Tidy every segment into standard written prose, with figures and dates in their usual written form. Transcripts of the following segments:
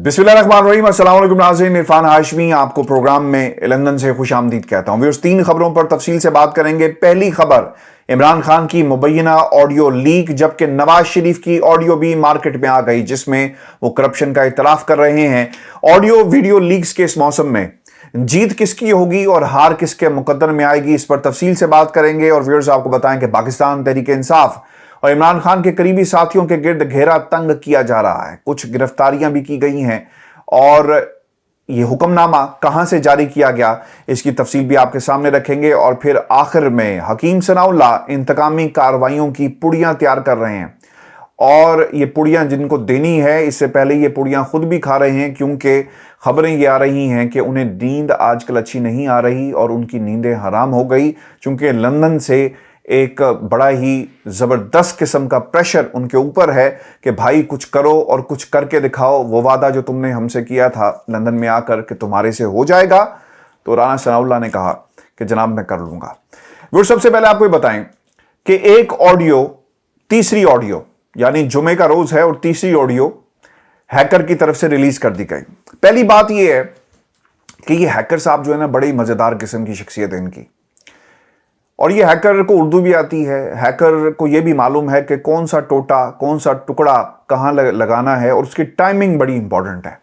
बिस्मिल्लाहिर्रहमानिर्रहीम। अस्सलाम वालेकुम नाज़रीन, इरफान हाशमी आपको प्रोग्राम में लंदन से खुश आमदीद कहता हूँ। व्यूअर्स, 3 खबरों पर तफसील से बात करेंगे। पहली खबर, इमरान खान की मुबैना ऑडियो लीक, जबकि नवाज शरीफ की ऑडियो भी मार्केट में आ गई जिसमें वो करप्शन का इतराफ कर रहे हैं। ऑडियो वीडियो लीक्स के इस मौसम में जीत किसकी होगी और हार किसके मुकद्दर में आएगी, इस पर तफसील से बात करेंगे। और व्यूअर्स, आपको बताएं कि पाकिस्तान तहरीक इंसाफ और इमरान खान के करीबी साथियों के गिर्द घेरा तंग किया जा रहा है। कुछ गिरफ्तारियां भी की गई हैं और ये हुक्मनामा कहां से जारी किया गया, इसकी तफसील भी आपके सामने रखेंगे। और फिर आखिर में हकीम सनाउल्लाह इंतकामी कार्रवाइयों की पुड़ियां तैयार कर रहे हैं और ये पुड़ियां जिनको देनी है, इससे पहले ये पुड़ियां खुद भी खा रहे हैं, क्योंकि खबरें ये आ रही हैं कि उन्हें नींद आजकल अच्छी नहीं आ रही और उनकी नींदें हराम हो गई, क्योंकि लंदन से एक बड़ा ही ज़बरदस्त किस्म का प्रेशर उनके ऊपर है कि भाई कुछ करो और कुछ करके दिखाओ। वो वादा जो तुमने हमसे किया था लंदन में आकर कि तुम्हारे से हो जाएगा, तो राना सनाउल्लाह ने कहा कि जनाब मैं कर लूँगा। वो सबसे पहले आपको बताएं कि एक ऑडियो, तीसरी ऑडियो यानी जुमे का रोज़ है और तीसरी ऑडियो हैकर की तरफ से रिलीज़ कर दी गई। पहली बात यह है कि ये हैकर साहब जो है ना, बड़ी मज़ेदार किस्म की शख्सियत है इनकी, और ये हैकर को उर्दू भी आती है। हैकर को ये भी मालूम है कि कौन सा टोटा, कौन सा टुकड़ा कहाँ लगाना है, और उसकी टाइमिंग बड़ी इंपॉर्टेंट है।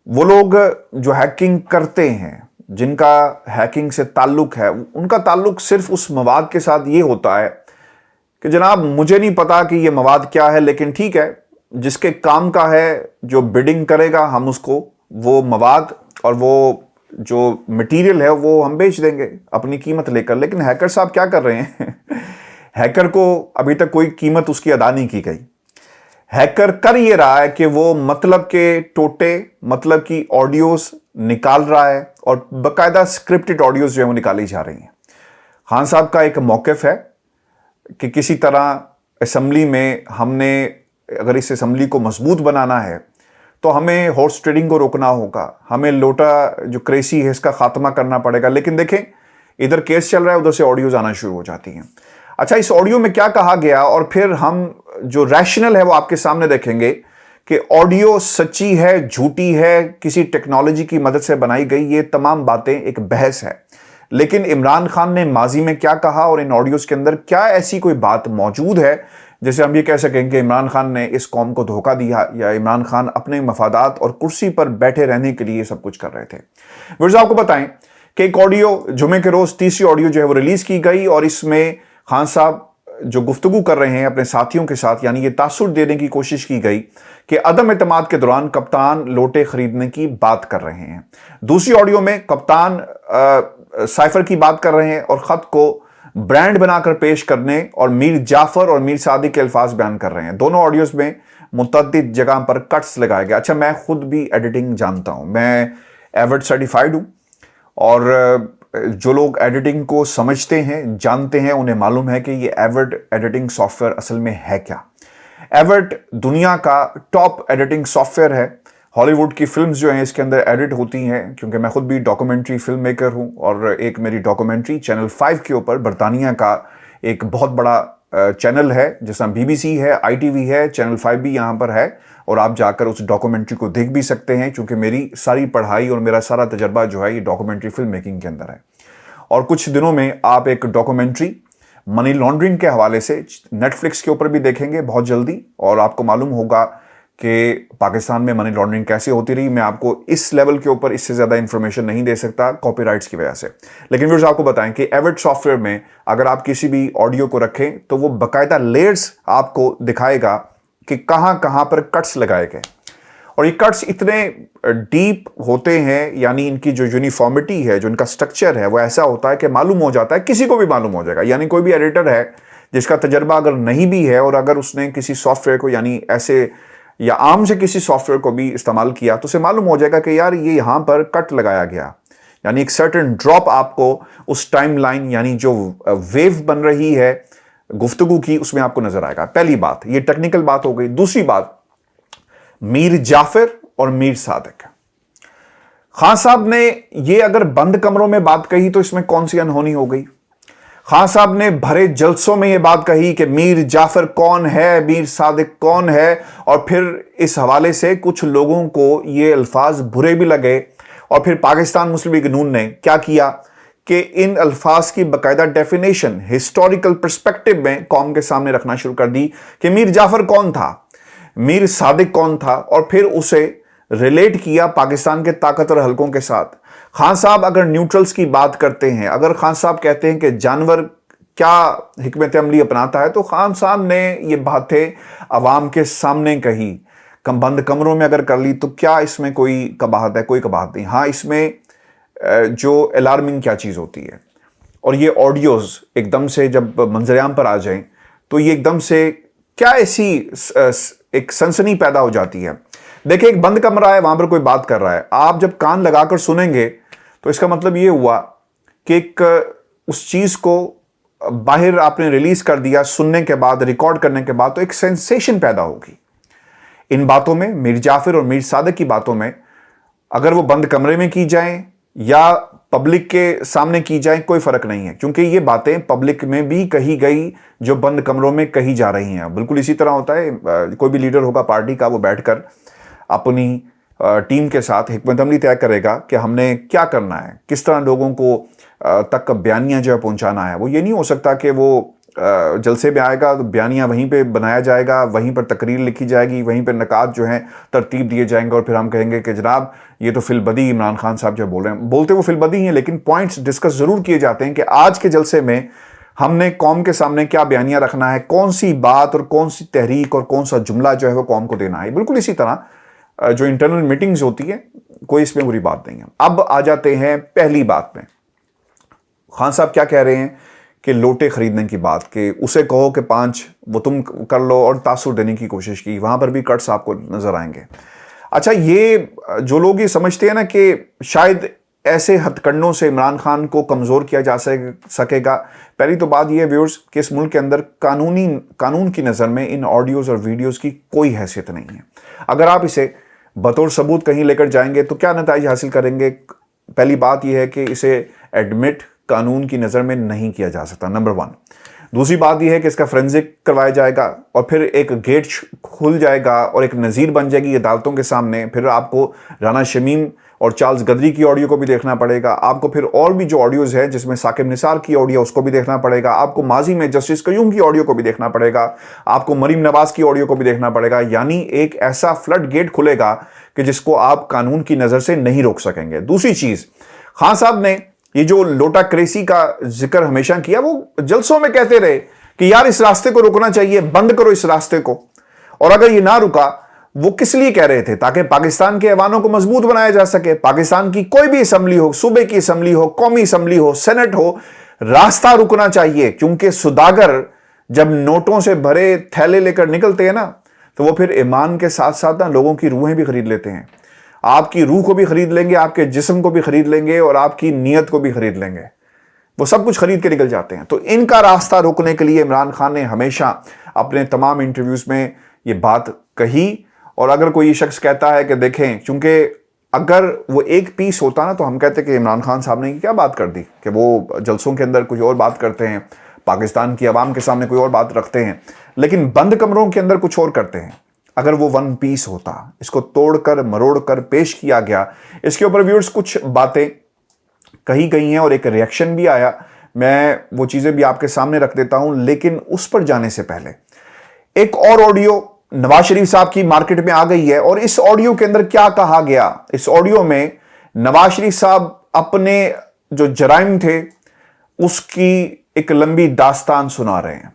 वो लोग जो हैकिंग करते हैं, जिनका हैकिंग से ताल्लुक है, उनका ताल्लुक सिर्फ उस मवाद के साथ ये होता है कि जनाब मुझे नहीं पता कि ये मवाद क्या है, लेकिन ठीक है, जिसके काम का है, जो बिडिंग करेगा हम उसको वो मवाद और वो जो मटेरियल है वो हम बेच देंगे अपनी कीमत लेकर। लेकिन हैकर साहब क्या कर रहे हैं हैकर को अभी तक कोई कीमत उसकी अदा नहीं की गई। हैकर कर ये रहा है कि वो मतलब के टोटे, मतलब की ऑडियोज निकाल रहा है और बाकायदा स्क्रिप्टेड ऑडियोज जो है वो निकाली जा रही हैं। खान साहब का एक मौक़िफ़ है कि किसी तरह असेंबली में हमने, अगर इस असेंबली को मजबूत बनाना है तो हमें हॉर्स ट्रेडिंग को रोकना होगा, हमें लोटा जो क्रेसी है इसका खात्मा करना पड़ेगा। लेकिन देखें, इधर केस चल रहा है, उधर से ऑडियोज आना शुरू हो जाती हैं। अच्छा, इस ऑडियो में क्या कहा गया, और फिर हम जो रैशनल है वो आपके सामने देखेंगे कि ऑडियो सच्ची है, झूठी है, किसी टेक्नोलॉजी की मदद से बनाई गई, ये तमाम बातें एक बहस है। लेकिन इमरान खान ने माजी में क्या कहा और इन ऑडियोज के अंदर क्या ऐसी कोई बात मौजूद है जैसे हम ये कह सकें कि इमरान खान ने इस कौम को धोखा दिया, या इमरान खान अपने मफादात और कुर्सी पर बैठे रहने के लिए सब कुछ कर रहे थे। व्यूअर्स, आपको बताएं कि एक ऑडियो जुमे के रोज़, तीसरी ऑडियो जो है वो रिलीज़ की गई और इसमें खान साहब जो गुफ्तगू कर रहे हैं अपने साथियों के साथ, यानी ये तासुर देने की कोशिश की गई कि अदम एतमाद के दौरान कप्तान लोटे खरीदने की बात कर रहे हैं। दूसरी ऑडियो में कप्तान साइफर की बात कर रहे हैं और ख़त को ब्रांड बनाकर पेश करने और मीर जाफर और मीर सादिक के अल्फाज बयान कर रहे हैं। दोनों ऑडियोज में मुतअद्दिद जगह पर कट्स लगाए गए। अच्छा, मैं खुद भी एडिटिंग जानता हूं, मैं एवर्ड सर्टिफाइड हूं, और जो लोग एडिटिंग को समझते हैं, जानते हैं, उन्हें मालूम है कि ये एवर्ड एडिटिंग सॉफ्टवेयर असल में है क्या। एवर्ड दुनिया का टॉप एडिटिंग सॉफ्टवेयर है। हॉलीवुड की फिल्म्स जो हैं इसके अंदर एडिट होती हैं, क्योंकि मैं खुद भी डॉक्यूमेंट्री फिल्म मेकर हूं और एक मेरी डॉक्यूमेंट्री चैनल 5 के ऊपर, बरतानिया का एक बहुत बड़ा चैनल है जिसमें BBC है, ITV है, चैनल 5 भी यहाँ पर है, और आप जाकर उस डॉक्यूमेंट्री को देख भी सकते हैं, क्योंकि मेरी सारी पढ़ाई और मेरा सारा तजर्बा जो है ये डॉक्यूमेंट्री फिल्म मेकिंग के अंदर है। और कुछ दिनों में आप एक डॉक्यूमेंट्री मनी लॉन्ड्रिंग के हवाले से नेटफ्लिक्स के ऊपर भी देखेंगे बहुत जल्दी, और आपको मालूम होगा कि पाकिस्तान में मनी लॉन्ड्रिंग कैसे होती रही। मैं आपको इस लेवल के ऊपर इससे ज़्यादा इंफॉर्मेशन नहीं दे सकता कॉपीराइट्स की वजह से। लेकिन व्यूअर्स, आपको बताएं कि एवर्ड सॉफ्टवेयर में अगर आप किसी भी ऑडियो को रखें तो वो बाकायदा लेयर्स आपको दिखाएगा कि कहाँ कहाँ पर कट्स लगाए गए, और ये कट्स इतने डीप होते हैं, यानी इनकी जो यूनिफॉर्मिटी है, जो इनका स्ट्रक्चर है, वो ऐसा होता है कि मालूम हो जाता है, किसी को भी मालूम हो जाएगा। यानी कोई भी एडिटर है जिसका तजर्बा अगर नहीं भी है और अगर उसने किसी सॉफ्टवेयर को, यानी ऐसे या आम से किसी सॉफ्टवेयर को भी इस्तेमाल किया, तो उसे मालूम हो जाएगा कि यार ये यहाँ पर कट लगाया गया, यानी एक सर्टेन ड्रॉप आपको उस टाइम लाइन, यानी जो वेव बन रही है गुफ्तगू की, उसमें आपको नजर आएगा। पहली बात, ये टेक्निकल बात हो गई। दूसरी बात, मीर जाफर और मीर सादिक, खान साहब ने ये अगर बंद कमरों में बात कही तो इसमें कौन सी अनहोनी हो गई। खान साहब ने भरे जलसों में यह बात कही कि मीर जाफर कौन है, मीर सादिक कौन है, और फिर इस हवाले से कुछ लोगों को ये अल्फाज बुरे भी लगे। और फिर पाकिस्तान मुस्लिम लीग नून ने क्या किया कि इन अल्फाज की बाकायदा डेफिनेशन हिस्टोरिकल पर्सपेक्टिव में कौम के सामने रखना शुरू कर दी कि मीर जाफर कौन था, मीर सादिक कौन था, और फिर उसे रिलेट किया पाकिस्तान के ताकतवर हलकों के साथ। खान साहब अगर न्यूट्रल्स की बात करते हैं, अगर खान साहब कहते हैं कि जानवर क्या हिकमत अमली अपनाता है, तो खान साहब ने ये बातें अवाम के सामने कही, बंद कमरों में अगर कर ली, तो क्या इसमें कोई कबाहत है? कोई कबाहत नहीं। हाँ, इसमें जो अलार्मिंग क्या चीज़ होती है, और ये ऑडियोज़ एकदम से जब मंजरेआम पर आ जाएं, तो ये एकदम से क्या ऐसी एक सनसनी पैदा हो जाती है। देखिए, एक बंद कमरा है, वहां पर कोई बात कर रहा है, आप जब कान लगाकर सुनेंगे तो इसका मतलब ये हुआ कि एक उस चीज़ को बाहर आपने रिलीज कर दिया, सुनने के बाद, रिकॉर्ड करने के बाद, तो एक सेंसेशन पैदा होगी। इन बातों में, मीर जाफर और मीर सादिक की बातों में, अगर वो बंद कमरे में की जाएं या पब्लिक के सामने की जाए, कोई फर्क नहीं है, क्योंकि ये बातें पब्लिक में भी कही गई जो बंद कमरों में कही जा रही हैं। बिल्कुल इसी तरह होता है, कोई भी लीडर होगा पार्टी का, वो बैठकर अपनी टीम के साथ हिकमत अमली तय करेगा कि हमने क्या करना है, किस तरह लोगों को तक बयानियाँ जो है पहुँचाना है। वो ये नहीं हो सकता कि वो जलसे में आएगा तो बयानियाँ वहीं पे बनाया जाएगा, वहीं पर तकरीर लिखी जाएगी, वहीं पर नकात जो हैं तरतीब दिए जाएंगे, और फिर हम कहेंगे कि जनाब ये तो फिलबदी इमरान खान साहब जो बोल रहे हैं। बोलते वो फिलबदी हैं, लेकिन पॉइंट्स डिस्कस ज़रूर किए जाते हैं कि आज के जलसे में हमने कौम के सामने क्या बयानियाँ रखना है, कौन सी बात और कौन सी तहरीक और कौन सा जुमला जो है वो कौम को देना है। बिल्कुल इसी तरह जो इंटरनल मीटिंग्स होती है, कोई इसमें बुरी बात नहीं है। अब आ जाते हैं पहली बात में। खान साहब क्या कह रहे हैं कि लोटे खरीदने की बात, कि उसे कहो कि 5 वो तुम कर लो, और तासुर देने की कोशिश की, वहां पर भी कट्स आपको नजर आएंगे। अच्छा, ये जो लोग ये समझते हैं ना कि शायद ऐसे हथकंडों से इमरान खान को कमज़ोर किया जा सकेगा, पहली तो बात यह है व्यूअर्स कि इस मुल्क के अंदर कानून की नज़र में इन ऑडियोज़ और वीडियोज़ की कोई हैसियत नहीं है। अगर आप इसे बतौर सबूत कहीं लेकर जाएंगे तो क्या नतीजे हासिल करेंगे? पहली बात यह है कि इसे एडमिट कानून की नज़र में नहीं किया जा सकता, नंबर 1। दूसरी बात यह है कि इसका फोरेंसिक करवाया जाएगा, और फिर एक गेट खुल जाएगा और एक नज़ीर बन जाएगी अदालतों के सामने। फिर आपको राना शमीम और चार्ल्स गदरी की ऑडियो को भी देखना पड़ेगा, आपको फिर और भी जो ऑडियोज़ है जिसमें साकिब निसार की ऑडियो उसको भी देखना पड़ेगा, आपको माजी में जस्टिस कयूम की ऑडियो को भी देखना पड़ेगा, आपको मरीम नवाज की ऑडियो को भी देखना पड़ेगा। यानी एक ऐसा फ्लड गेट खुलेगा कि जिसको आप कानून की नज़र से नहीं रोक सकेंगे। दूसरी चीज़, खान साहब ने ये जो लोटा क्रेसी का जिक्र हमेशा किया, वो जलसों में कहते रहे कि यार इस रास्ते को रोकना चाहिए, बंद करो इस रास्ते को। और अगर ये ना रुका, वो किस लिए कह रहे थे? ताकि पाकिस्तान के ऐवानों को मजबूत बनाया जा सके। पाकिस्तान की कोई भी असम्बली हो, सूबे की असम्बली हो, कौमी असम्बली हो, सेनेट हो, रास्ता रुकना चाहिए, क्योंकि सुदागर जब नोटों से भरे थैले लेकर निकलते हैं ना, तो वो फिर ईमान के साथ साथ ना लोगों की रूहें भी खरीद लेते हैं। आपकी रूह को भी खरीद लेंगे, आपके जिस्म को भी खरीद लेंगे, और आपकी नीयत को भी खरीद लेंगे। वो सब कुछ खरीद के निकल जाते हैं। तो इनका रास्ता रोकने के लिए इमरान खान ने हमेशा अपने तमाम इंटरव्यूज में ये बात कही। और अगर कोई शख्स कहता है कि देखें, क्योंकि अगर वो एक पीस होता ना, तो हम कहते कि इमरान खान साहब ने क्या बात कर दी कि वो जलसों के अंदर कुछ और बात करते हैं, पाकिस्तान की आवाम के सामने कोई और बात रखते हैं, लेकिन बंद कमरों के अंदर कुछ और करते हैं। अगर वो वन पीस होता, इसको तोड़कर मरोड़कर पेश किया गया, इसके ऊपर व्यूअर्स कुछ बातें कही गई हैं और एक रिएक्शन भी आया। मैं वो चीज़ें भी आपके सामने रख देता हूं, लेकिन उस पर जाने से पहले एक और ऑडियो नवाज शरीफ साहब की मार्केट में आ गई है। और इस ऑडियो के अंदर क्या कहा गया? इस ऑडियो में नवाज शरीफ साहब अपने जो जराइम थे उसकी एक लंबी दास्तान सुना रहे हैं,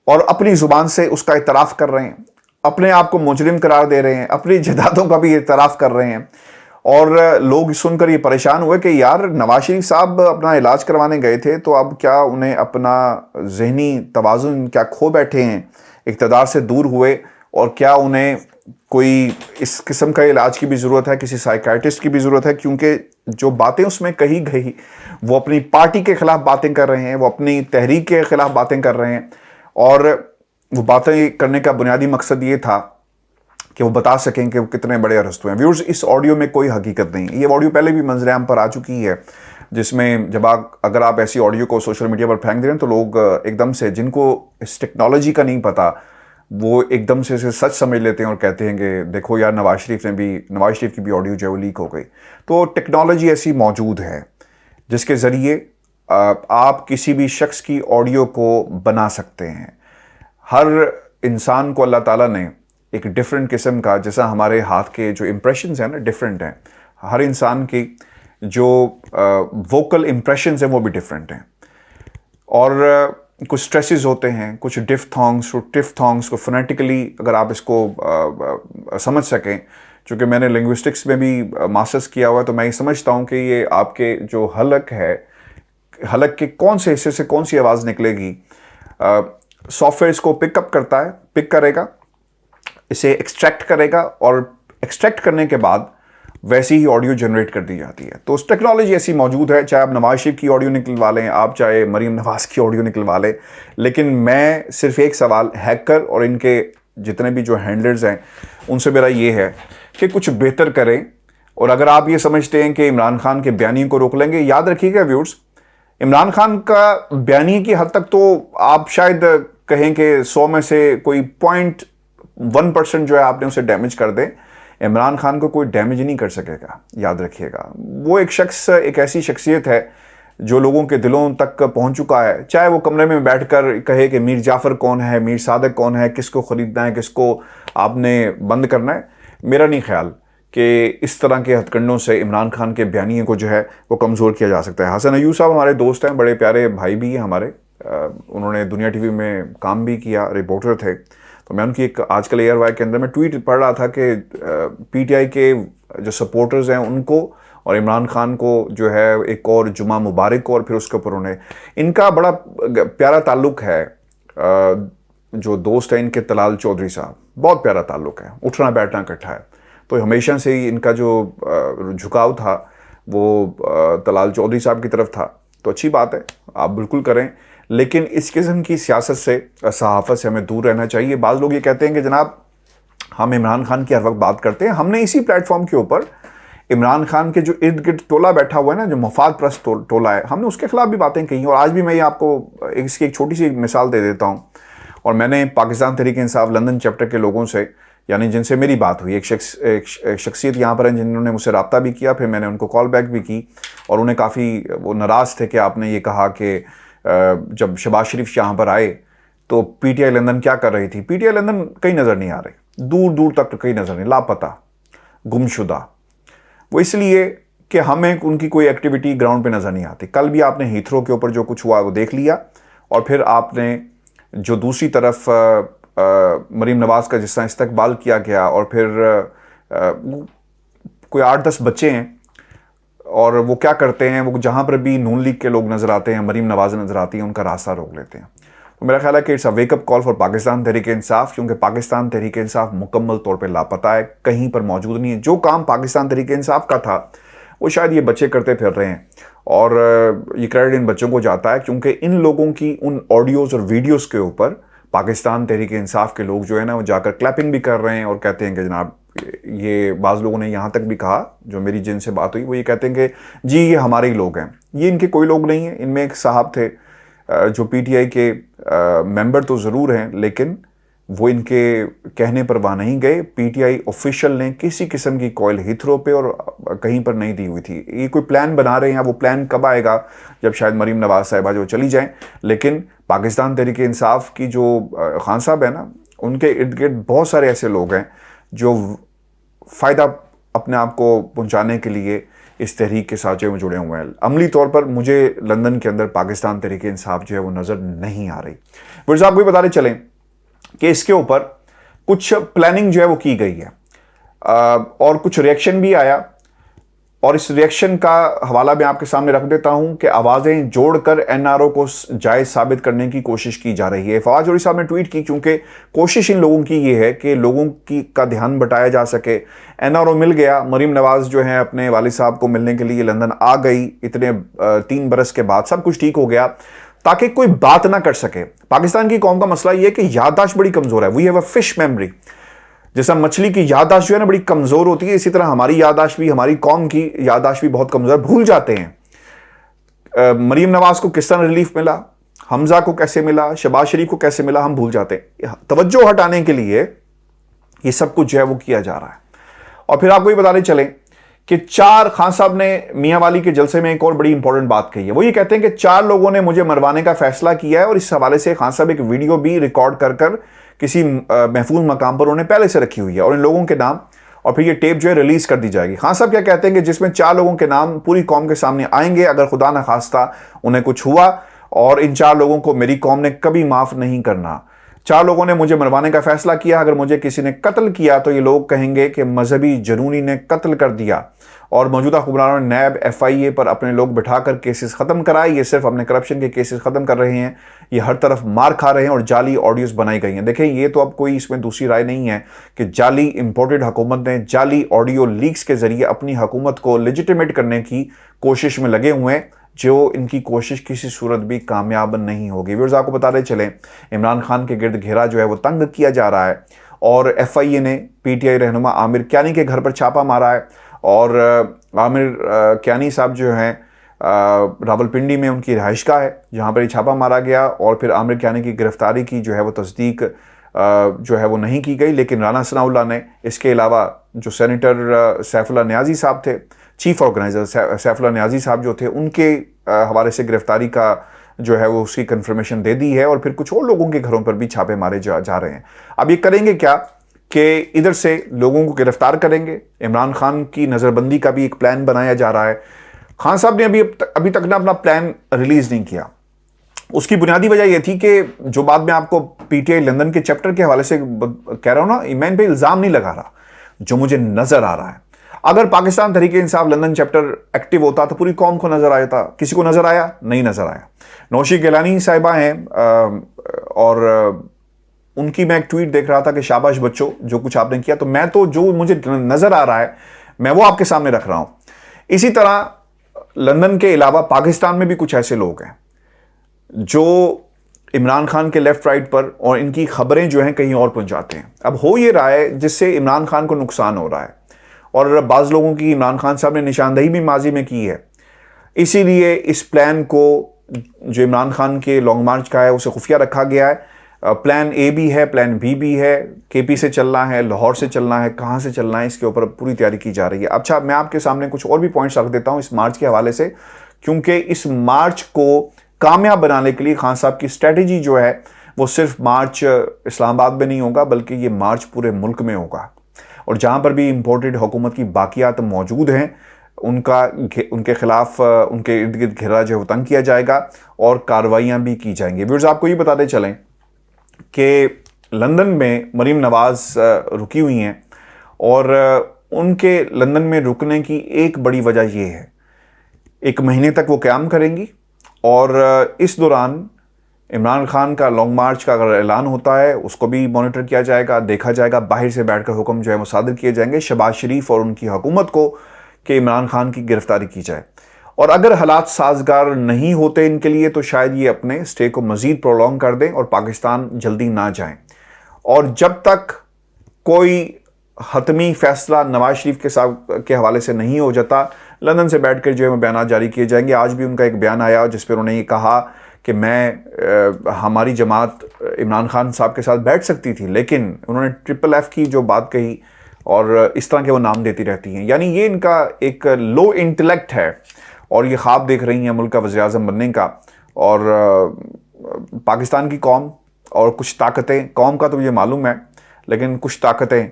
और अपनी जुबान से उसका इतराफ़ कर रहे हैं, अपने आप को मुजरिम करार दे रहे हैं, अपनी जदादों का भी इतराफ़ कर रहे हैं। और लोग सुनकर ये परेशान हुए कि यार नवाज शरीफ साहब अपना इलाज करवाने गए थे, तो अब क्या उन्हें अपना जहनी तवाज़ुन क्या खो बैठे हैं, इक़्तिदार से दूर हुए, और क्या उन्हें कोई इस किस्म का इलाज की भी ज़रूरत है, किसी साइकियाट्रिस्ट की भी ज़रूरत है? क्योंकि जो बातें उसमें कही गई, वो अपनी पार्टी के ख़िलाफ़ बातें कर रहे हैं, वो अपनी तहरीक के ख़िलाफ़ बातें कर रहे हैं, और वो बातें करने का बुनियादी मकसद ये था कि वो बता सकें कि वो कितने बड़े अरस्तु हैं। व्यूअर्स, इस ऑडियो में कोई हकीकत नहीं। ये ऑडियो पहले भी मंजरेआम पर आ चुकी है, जिसमें जब अगर आप ऐसी ऑडियो को सोशल मीडिया पर फेंक दे रहे हैं तो लोग एकदम से, जिनको इस टेक्नोलॉजी का नहीं पता, वो एकदम से इसे सच समझ लेते हैं और कहते हैं कि देखो यार नवाज शरीफ की भी ऑडियो जो है वो लीक हो गई। तो टेक्नोलॉजी ऐसी मौजूद है जिसके ज़रिए आप किसी भी शख्स की ऑडियो को बना सकते हैं। हर इंसान को अल्लाह ताला ने एक डिफरेंट किस्म का, जैसा हमारे हाथ के जो इम्प्रेशंस हैं ना डिफरेंट हैं, हर इंसान की जो वोकल इम्प्रेशंस हैं वो भी डिफरेंट हैं। और कुछ स्ट्रेसेस होते हैं, कुछ डिफ्थोंग्स को फोनेटिकली अगर आप इसको समझ सकें, चूँकि मैंने लिंग्विस्टिक्स में भी मास्टर्स किया हुआ है, तो मैं ये समझता हूँ कि ये आपके जो हलक है, हलक के कौन से हिस्से से कौन सी आवाज़ निकलेगी, सॉफ्टवेयर इसको पिक करेगा, इसे एक्सट्रैक्ट करेगा और एक्सट्रैक्ट करने के बाद वैसी ही ऑडियो जनरेट कर दी जाती है। तो टेक्नोलॉजी ऐसी मौजूद है, चाहे आप नवाज शरीफ की ऑडियो निकलवा लें, आप चाहे मरीम नवाज की ऑडियो निकलवा लें। लेकिन मैं सिर्फ एक सवाल हैकर और इनके जितने भी जो हैंडलर्स हैं उनसे मेरा ये है कि कुछ बेहतर करें। और अगर आप ये समझते हैं कि इमरान खान के बयानी को रोक लेंगे, याद रखिएगा व्यूअर्स, इमरान खान का बयानी की हद तक तो आप शायद कहें कि 100 में से कोई 0.1% जो है आपने उसे डैमेज कर दें, इमरान खान को कोई डैमेज नहीं कर सकेगा। याद रखिएगा, वो एक ऐसी शख्सियत है जो लोगों के दिलों तक पहुंच चुका है। चाहे वो कमरे में बैठकर कहे कि मीर जाफ़र कौन है, मीर सादक कौन है, किसको ख़रीदना है, किसको आपने बंद करना है, मेरा नहीं ख्याल कि इस तरह के हथकंडों से इमरान खान के बयानियों को जो है वो कमज़ोर किया जा सकता है। हसन अय्यूब साहब हमारे दोस्त हैं, बड़े प्यारे भाई भी हैं हमारे, उन्होंने दुनिया टीवी में काम भी किया, रिपोर्टर थे। तो मैं उनकी एक आजकल एयर वाई के अंदर मैं ट्वीट पढ़ रहा था कि पीटीआई के जो सपोर्टर्स हैं उनको और इमरान खान को जो है एक और जुमा मुबारक और फिर उसके ऊपर उन्हें, इनका बड़ा प्यारा ताल्लुक़ है। जो दोस्त हैं इनके तलाल चौधरी साहब, बहुत प्यारा ताल्लुक़ है, उठना बैठना इकट्ठा है। तो हमेशा से ही इनका जो झुकाव था वो तलाल चौधरी साहब की तरफ था। तो अच्छी बात है, आप बिल्कुल करें, लेकिन इस किस्म की सियासत से, सहाफ़त से हमें दूर रहना चाहिए। बाज़ लोग ये कहते हैं कि जनाब हम इमरान खान की हर वक्त बात करते हैं। हमने इसी प्लेटफॉर्म के ऊपर इमरान खान के जो इर्द गिर्द टोला बैठा हुआ है ना, जो मफाद परस्त टोला है, हमने उसके खिलाफ भी बातें कही। और आज भी मैं ये आपको इसकी एक छोटी सी मिसाल दे देता हूँ। और मैंने पाकिस्तान तहरीक इंसाफ लंदन चैप्टर के लोगों से, यानी जिनसे मेरी बात हुई, एक शख्सियत यहाँ पर हैं जिन्होंने मुझसे रब्ता भी किया, फिर मैंने उनको कॉल बैक भी की, और उन्हें काफ़ी वो नाराज़ थे कि आपने ये कहा कि जब शहबाज शरीफ यहाँ पर आए तो पीटीआई लंदन क्या कर रही थी। पीटीआई लंदन कहीं नज़र नहीं आ रही, दूर दूर तक कहीं नज़र नहीं, लापता, गुमशुदा। वो इसलिए कि हमें उनकी कोई एक्टिविटी ग्राउंड पे नज़र नहीं आती। कल भी आपने हीथ्रो के ऊपर जो कुछ हुआ वो देख लिया, और फिर आपने जो दूसरी तरफ मरीम नवाज़ का जिस तरह इस्तकबाल किया गया, और फिर कोई 8-10 बच्चे हैं और वो क्या करते हैं, वो जहाँ पर भी नून लीग के लोग नज़र आते हैं, मरीम नवाज़ नज़र आती हैं, उनका रास्ता रोक लेते हैं। तो मेरा ख्याल है कि it's a wake up call for Pakistan Tehreek Insaf, क्योंकि पाकिस्तान तहरीक इंसाफ मुकम्मल तौर पे लापता है, कहीं पर मौजूद नहीं है। जो काम पाकिस्तान तहरीक इंसाफ का था वो शायद ये बच्चे करते फिर रहे हैं, और ये क्रेडिट इन बच्चों को जाता है, क्योंकि इन लोगों की उन ऑडियोज़ और वीडियोज़ के ऊपर पाकिस्तान तहरीक इंसाफ के लोग जो है ना वो जाकर क्लैपिंग भी कर रहे हैं और कहते हैं कि जनाब, ये बाज़ लोगों ने यहाँ तक भी कहा, जो मेरी जिनसे बात हुई, वो ये कहते हैं कि जी ये हमारे ही लोग हैं। ये इनके कोई लोग नहीं हैं। इनमें एक साहब थे जो पीटीआई के मेंबर तो ज़रूर हैं, लेकिन वो इनके कहने पर वहाँ नहीं गए। पीटीआई ऑफिशियल ने किसी किस्म की कॉल हीथ्रो पे और कहीं पर नहीं दी हुई थी। ये कोई प्लान बना रहे हैं, वो प्लान कब आएगा, जब शायद मरीम नवाज़ साहिबा जो चली जाएं। लेकिन पाकिस्तान तहरीक इंसाफ की जो खान साहब है ना, उनके इर्द गिर्द बहुत सारे ऐसे लोग हैं जो फ़ायदा अपने आप को पहुँचाने के लिए इस तहरीक के साथ जो जुड़े हुए हैं। अमली तौर पर मुझे लंदन के अंदर पाकिस्तान तहरीक इंसाफ जो है वो नज़र नहीं आ रही। फिर साहब को भी बताते चलें कि इसके ऊपर कुछ प्लानिंग जो है वो की गई है, और कुछ रिएक्शन भी आया, और इस रिएक्शन का हवाला मैं आपके सामने रख देता हूं कि आवाज़ें जोड़कर एनआरओ को जायज़ साबित करने की कोशिश की जा रही है। फवाद चौधरी साहब ने ट्वीट की, क्योंकि कोशिश इन लोगों की ये है कि लोगों का ध्यान बटाया जा सके। एनआरओ मिल गया, मरीम नवाज़ जो है अपने वालिद साहब को मिलने के लिए लंदन आ गई, इतने 3 बरस के बाद सब कुछ ठीक हो गया, ताकि कोई बात ना कर सके। पाकिस्तान की कौम का मसला ये है कि याददाश्त बड़ी कमज़ोर है। We have a fish memory. जैसा मछली की याददाश्त जो है ना बड़ी कमज़ोर होती है, इसी तरह हमारी याददाश्त भी, हमारी कौम की याददाश्त भी बहुत कमज़ोर, भूल जाते हैं। मरीम नवाज को किस तरह रिलीफ मिला, हमजा को कैसे मिला, शहबाज शरीफ को कैसे मिला, हम भूल जाते हैं। तवज्जो हटाने के लिए ये सब कुछ जो है वो किया जा रहा है। और फिर आपको ये बताने चले कि खान साहब ने मियां वाली के जलसे में एक और बड़ी इंपॉर्टेंट बात कही है। वो ये कहते हैं कि 4 लोगों ने मुझे मरवाने का फैसला किया है, और इस हवाले से खान साहब एक वीडियो भी रिकॉर्ड कर किसी महफूज मकाम पर उन्होंने पहले से रखी हुई है, और इन लोगों के नाम, और फिर ये टेप जो है रिलीज कर दी जाएगी। खान साहब क्या कहते हैं कि जिसमें 4 लोगों के नाम पूरी कौम के सामने आएंगे, अगर खुदा न खास्ता उन्हें कुछ हुआ, और इन 4 लोगों को मेरी कौम ने कभी माफ नहीं करना। 4 लोगों ने मुझे मरवाने का फैसला किया, अगर मुझे किसी ने कत्ल किया तो ये लोग कहेंगे कि मजहबी जुनूनी ने कत्ल कर दिया, और मौजूदा हुक्मरानों ने नैब FIA पर अपने लोग बिठाकर केसेस खत्म कराए। ये सिर्फ अपने करप्शन के केसेस खत्म कर रहे हैं, ये हर तरफ मार खा रहे हैं, और जाली ऑडियोज बनाई गई हैं। देखें, ये तो अब कोई इसमें दूसरी राय नहीं है कि जाली इंपोर्टेड हुकूमत ने जाली ऑडियो लीक्स के जरिए अपनी हुकूमत को लेजिटिमेट करने की कोशिश में लगे हुए हैं, जो इनकी कोशिश किसी सूरत भी कामयाब नहीं होगी। व्यूअर्स, आपको बताते चलें, इमरान खान के गिर्द घेरा जो है वो तंग किया जा रहा है, और FIA ने PTI रहनुमा आमिर क्यानी के घर पर छापा मारा है, और आमिर क्यानी साहब जो हैं रावलपिंडी में उनकी रिहाइशगाह है, जहाँ पर छापा मारा गया, और फिर आमिर क्यानी की गिरफ्तारी की जो है वो तस्दीक जो है वो नहीं की गई। लेकिन राना सनाउल्लाह ने, इसके अलावा जो सेनेटर सैफुल्लाह नियाज़ी साहब थे, चीफ ऑर्गेनाइजर सैफुल्लाह नियाज़ी साहब जो थे, उनके हवाले से गिरफ्तारी का जो है वो उसकी कंफर्मेशन दे दी है, और फिर कुछ और लोगों के घरों पर भी छापे मारे जा रहे हैं। अब ये करेंगे क्या कि इधर से लोगों को गिरफ्तार करेंगे, इमरान खान की नज़रबंदी का भी एक प्लान बनाया जा रहा है। खान साहब ने अभी तक ना अपना प्लान रिलीज नहीं किया। उसकी बुनियादी वजह यह थी कि जो बात मैं आपको PTI लंदन के चैप्टर के हवाले से कह रहा हूं ना, मैं इन पे इल्ज़ाम नहीं लगा रहा, जो मुझे नज़र आ रहा है। अगर पाकिस्तान तहरीक इंसाफ लंदन चैप्टर एक्टिव होता तो पूरी कौम को नजर आया था। किसी को नजर आया? नहीं नजर आया। नौशी गिलानी साहिबा हैं, और उनकी मैं एक ट्वीट देख रहा था कि शाबाश बच्चों, जो कुछ आपने किया। तो मैं तो जो मुझे नजर आ रहा है मैं वो आपके सामने रख रहा हूं। इसी तरह लंदन के अलावा पाकिस्तान में भी कुछ ऐसे लोग हैं जो इमरान खान के लेफ्ट राइट पर, और इनकी खबरें जो हैं कहीं और पहुंचाते हैं। अब हो ये रहा है जिससे इमरान खान को नुकसान हो रहा है, और बाज़ लोगों की इमरान खान साहब ने निशानदही भी माजी में की है। इसीलिए इस प्लान को, जो इमरान खान के लॉन्ग मार्च का है, उसे खुफिया रखा गया है। प्लान A भी है, प्लान B भी है, KP से चलना है, लाहौर से चलना है, कहाँ से चलना है, इसके ऊपर पूरी तैयारी की जा रही है। अच्छा, मैं आपके सामने कुछ और भी पॉइंट्स रख देता हूँ इस मार्च के हवाले से, क्योंकि इस मार्च को कामयाब बनाने के लिए खान साहब की स्ट्रेटजी जो है वो सिर्फ मार्च इस्लामाबाद में नहीं होगा, बल्कि ये मार्च पूरे मुल्क में होगा। और जहाँ पर भी इम्पोर्टेड हुकूमत की बाकियात मौजूद हैं, उनके खिलाफ, उनके इर्द गिर्द घेरा जो है वो तंग किया जाएगा, और कार्रवाइयाँ भी की जाएंगी। व्यूअर्स, आपको ये बताते चलें कि लंदन में मरीम नवाज रुकी हुई हैं, और उनके लंदन में रुकने की एक बड़ी वजह यह है, 1 महीने तक वो क़याम करेंगी, और इस दौरान इमरान खान का लॉन्ग मार्च का अगर ऐलान होता है उसको भी मॉनिटर किया जाएगा, देखा जाएगा। बाहर से बैठकर हुक्म जो है वो सादर किए जाएंगे शहबाज शरीफ और उनकी हुकूमत को कि इमरान खान की गिरफ्तारी की जाए। और अगर हालात साजगार नहीं होते इनके लिए तो शायद ये अपने स्टे को मज़ीद प्रोलॉन्ग कर दें और पाकिस्तान जल्दी ना जाएं। और जब तक कोई हतमी फैसला नवाज शरीफ के हवाले से नहीं हो जाता, लंदन से बैठकर जो है बयान जारी किए जाएंगे। आज भी उनका एक बयान आया जिस पर उन्होंने ये कहा कि हमारी जमात इमरान खान साहब के साथ बैठ सकती थी, लेकिन उन्होंने FFF की जो बात कही और इस तरह के वो नाम देती रहती हैं। यानी ये इनका एक लो इंटेलेक्ट है और ये ख्वाब देख रही हैं मुल्क का वज़ीर आज़म बनने का। और पाकिस्तान की कौम और कुछ ताकतें, कौम का तो मुझे मालूम है, लेकिन कुछ ताकतें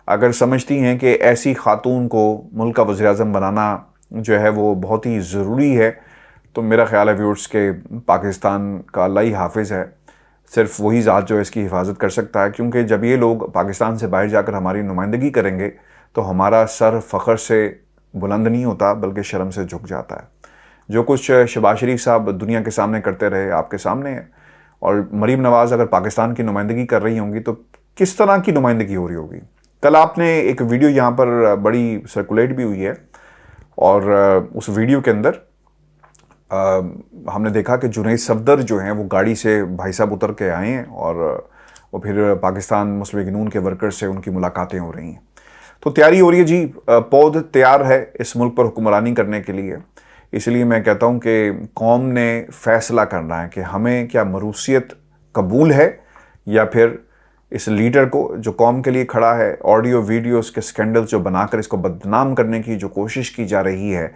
अगर समझती हैं कि ऐसी खातून को मुल्क का वज़ीर आज़म बनाना जो है वो बहुत ही ज़रूरी है, तो मेरा ख्याल है व्यूअर्स के पाकिस्तान का अल्लाह ही हाफिज़ है। सिर्फ वही ज़ात जो है इसकी हिफाजत कर सकता है, क्योंकि जब ये लोग पाकिस्तान से बाहर जाकर हमारी नुमाइंदगी करेंगे तो हमारा सर फ़ख्र से बुलंद नहीं होता बल्कि शर्म से झुक जाता है। जो कुछ शहबाज शरीफ साहब दुनिया के सामने करते रहे आपके सामने है, और मरीम नवाज़ अगर पाकिस्तान की नुमाइंदगी कर रही होंगी तो किस तरह की नुमाइंदगी हो रही होगी। कल आपने एक वीडियो यहाँ पर बड़ी सर्कुलेट भी हुई है, और उस वीडियो के अंदर हमने देखा कि जुनैद सफदर जो हैं वो गाड़ी से भाई साहब उतर के आए हैं और वो फिर पाकिस्तान मुस्लिम लीग नून के वर्कर से उनकी मुलाकातें हो रही हैं। तो तैयारी हो रही है जी, पौध तैयार है इस मुल्क पर हुक्मरानी करने के लिए। इसलिए मैं कहता हूं कि कौम ने फैसला करना है कि हमें क्या मरूसियत कबूल है या फिर इस लीडर को जो कौम के लिए खड़ा है, ऑडियो वीडियोस के स्कैंडल जो बनाकर इसको बदनाम करने की जो कोशिश की जा रही है,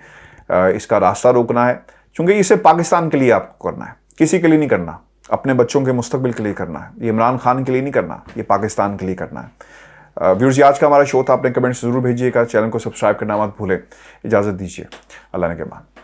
इसका रास्ता रोकना है। क्योंकि इसे पाकिस्तान के लिए आपको करना है, किसी के लिए नहीं करना, अपने बच्चों के मुस्तकबिल के लिए करना है। ये इमरान खान के लिए नहीं करना, ये पाकिस्तान के लिए करना है। व्यूअर्स, आज का हमारा शो था, अपने कमेंट्स जरूर भेजिएगा, चैनल को सब्सक्राइब करना मत भूलें। इजाज़त दीजिए, अल्लाह ने के बाद।